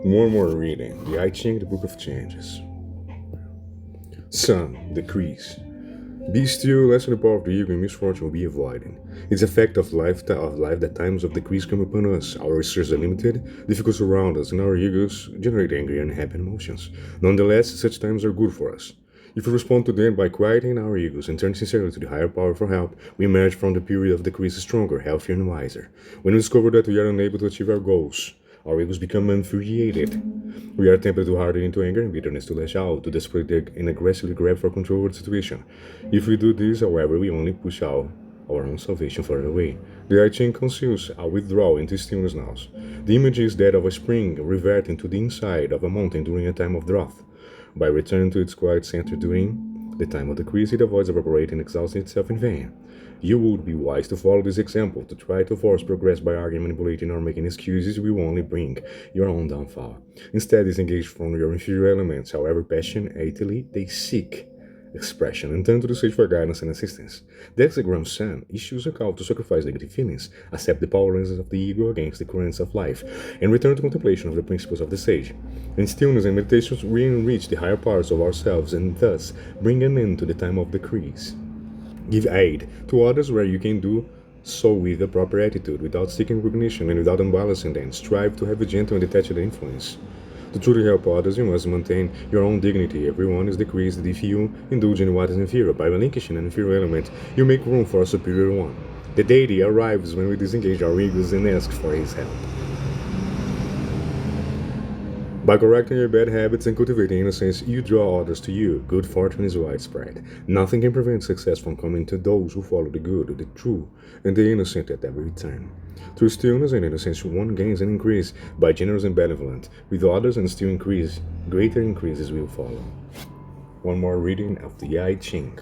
One more reading. The I Ching, the Book of Changes. Sun, decrease. Be still, lest the power of the ego and misfortune will be avoided. It's a fact of life that times of decrease come upon us. Our resources are limited, difficult surround us, and our egos generate angry and unhappy emotions. Nonetheless, such times are good for us. If we respond to them by quieting our egos and turn sincerely to the higher power for help, we emerge from the period of decrease stronger, healthier, and wiser. When we discover that we are unable to achieve our goals, our egos become infuriated. We are tempted to harden into anger and bitterness, to lash out, to desperately and aggressively grab for control over the situation. If we do this, however, we only push out our own salvation further away. The I Ching conceals a withdrawal into stillness now. The image is that of a spring reverting to the inside of a mountain during a time of drought. By returning to its quiet center during the time of decrease, it avoids evaporating and exhausting itself in vain. You would be wise to follow this example. To try to force progress by arguing, manipulating, or making excuses will only bring your own downfall. Instead, disengage from your inferior elements, however passionately they seek expression, and turn to the sage for guidance and assistance. The hexagram sun issues a call to sacrifice negative feelings, accept the powerlessness of the ego against the currents of life, and return to contemplation of the principles of the sage. In stillness and meditations, we enrich the higher parts of ourselves and thus bring an end to the time of decrease. Give aid to others where you can do so with a proper attitude, without seeking recognition and without unbalancing them. Strive to have a gentle and detached influence. To truly help others, you must maintain your own dignity. Everyone is decreased if you indulge in what is inferior. By relinquishing an inferior element, you make room for a superior one. The deity arrives when we disengage our egos and ask for his help. By correcting your bad habits and cultivating innocence, you draw others to you. Good fortune is widespread. Nothing can prevent success from coming to those who follow the good, the true, and the innocent at every turn. Through stillness and innocence, one gains an increase. By generous and benevolent with others and still increase, greater increases will follow. One more reading of the I Ching.